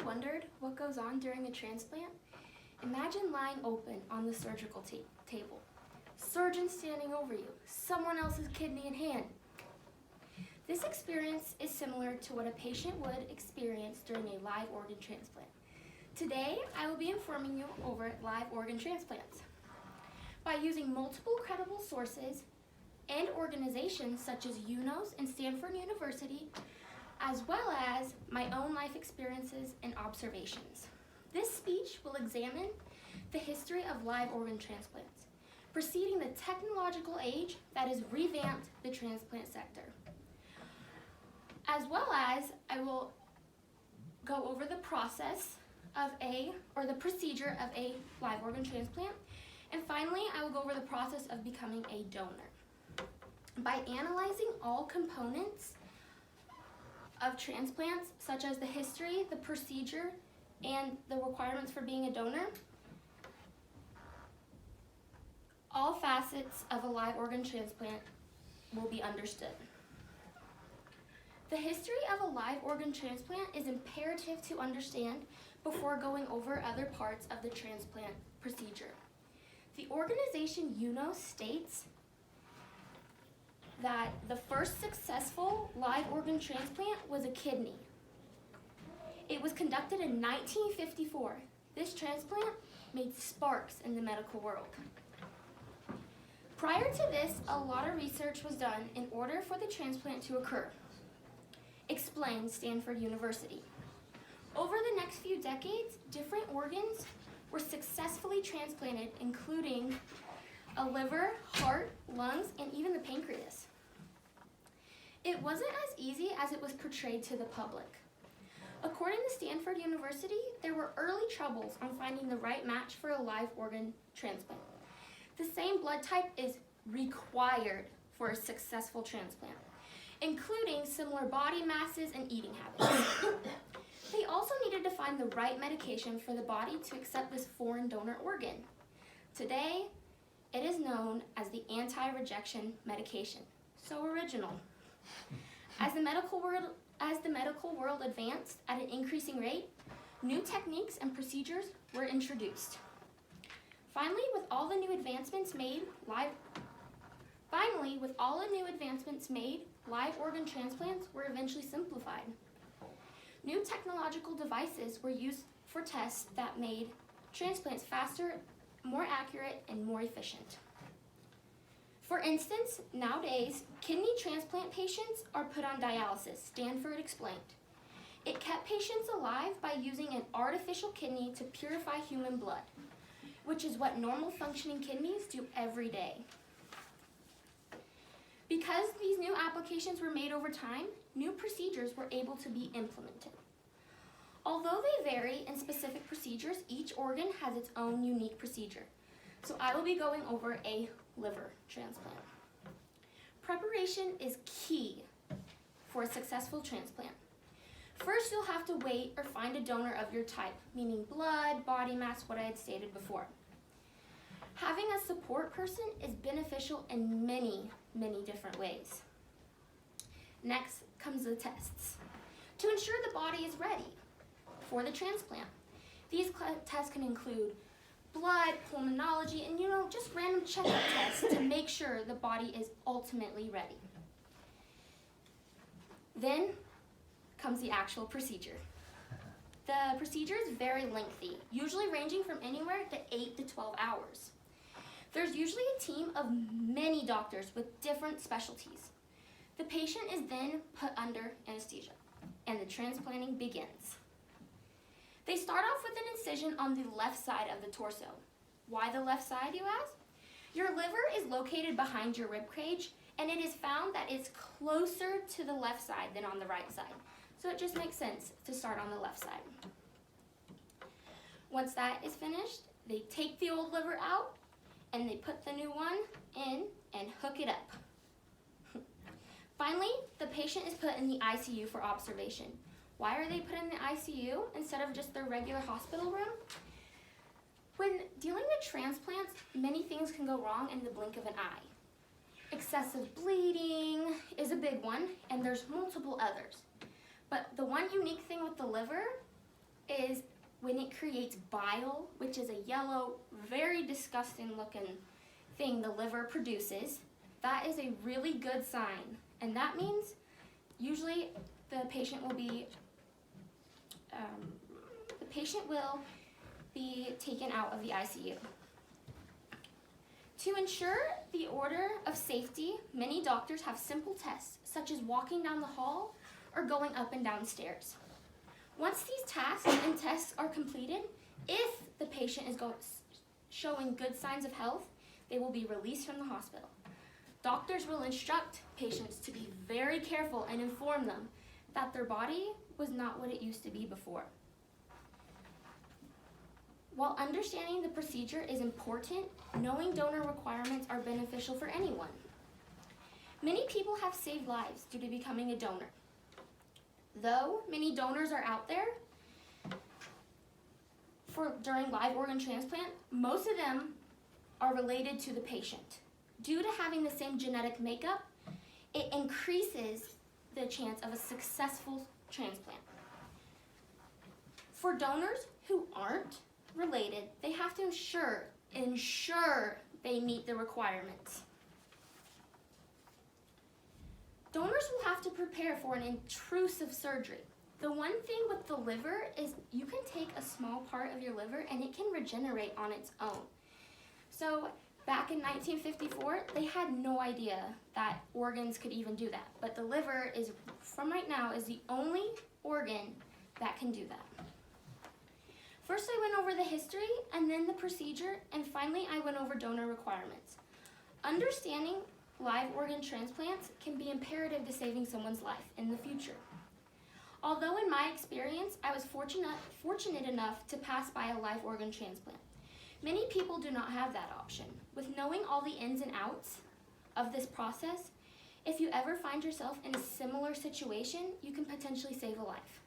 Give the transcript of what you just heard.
ever wondered what goes on during a transplant? Imagine lying open on the surgical table. Surgeon standing over you, someone else's kidney in hand. This experience is similar to what a patient would experience during a live organ transplant. Today, I will be informing you over live organ transplants. By using multiple credible sources and organizations such as UNOS and Stanford University, as well as my own life experiences and observations. This speech will examine the history of live organ transplants, preceding the technological age that has revamped the transplant sector. As well as I will go over the process of the procedure of a live organ transplant. And finally, I will go over the process of becoming a donor. By analyzing all components of transplants, such as the history, the procedure, and the requirements for being a donor, all facets of a live organ transplant will be understood. The history of a live organ transplant is imperative to understand before going over other parts of the transplant procedure. The organization UNOS states that the first successful live organ transplant was a kidney. It was conducted in 1954. This transplant made sparks in the medical world. Prior to this, a lot of research was done in order for the transplant to occur, explains Stanford University. Over the next few decades, different organs were successfully transplanted, including a liver, heart, lungs, and even the pancreas. It wasn't as easy as it was portrayed to the public. According to Stanford University, there were early troubles on finding the right match for a live organ transplant. The same blood type is required for a successful transplant, including similar body masses and eating habits. They also needed to find the right medication for the body to accept this foreign donor organ. Today, it is known as the anti-rejection medication. So original. As the medical world advanced at an increasing rate, new techniques and procedures were introduced. Finally, with all the new advancements made, live organ transplants were eventually simplified. New technological devices were used for tests that made transplants faster, more accurate, and more efficient. For instance, nowadays, kidney transplant patients are put on dialysis, Stanford explained. It kept patients alive by using an artificial kidney to purify human blood, which is what normal functioning kidneys do every day. Because these new applications were made over time, new procedures were able to be implemented. Although they vary in specific procedures, each organ has its own unique procedure. So I will be going over a liver transplant. Preparation is key for a successful transplant. First, you'll have to wait or find a donor of your type, meaning blood, body mass, what I had stated before. Having a support person is beneficial in many, many different ways. Next comes the tests. To ensure the body is ready for the transplant. These tests can include blood, pulmonology, and just random checkup tests to make sure the body is ultimately ready. Then comes the actual procedure. The procedure is very lengthy, usually ranging from anywhere to 8 to 12 hours. There's usually a team of many doctors with different specialties. The patient is then put under anesthesia, and the transplanting begins. They start off with an incision on the left side of the torso. Why the left side, you ask? Your liver is located behind your rib cage, and it is found that it's closer to the left side than on the right side. So it just makes sense to start on the left side. Once that is finished, they take the old liver out, and they put the new one in and hook it up. Finally, the patient is put in the ICU for observation. Why are they put in the ICU instead of just their regular hospital room? When dealing with transplants, many things can go wrong in the blink of an eye. Excessive bleeding is a big one, and there's multiple others. But the one unique thing with the liver is when it creates bile, which is a yellow, very disgusting looking thing the liver produces, that is a really good sign. And that means usually the patient will be taken out of the ICU. To ensure the order of safety, many doctors have simple tests, such as walking down the hall or going up and down stairs. Once these tasks and tests are completed, if the patient is showing good signs of health, they will be released from the hospital. Doctors will instruct patients to be very careful and inform them that their body was not what it used to be before. While understanding the procedure is important, knowing donor requirements are beneficial for anyone. Many people have saved lives due to becoming a donor. Though many donors are out there during live organ transplant, most of them are related to the patient. Due to having the same genetic makeup, it increases the chance of a successful transplant. For donors who aren't related, they have to ensure they meet the requirements. Donors will have to prepare for an intrusive surgery. The one thing with the liver is you can take a small part of your liver and it can regenerate on its own. So back in 1954, they had no idea that organs could even do that. But the liver is, from right now, is the only organ that can do that. First, I went over the history and then the procedure, and finally, I went over donor requirements. Understanding live organ transplants can be imperative to saving someone's life in the future. Although in my experience, I was fortunate enough to pass by a live organ transplant, many people do not have that option. With knowing all the ins and outs of this process, if you ever find yourself in a similar situation, you can potentially save a life.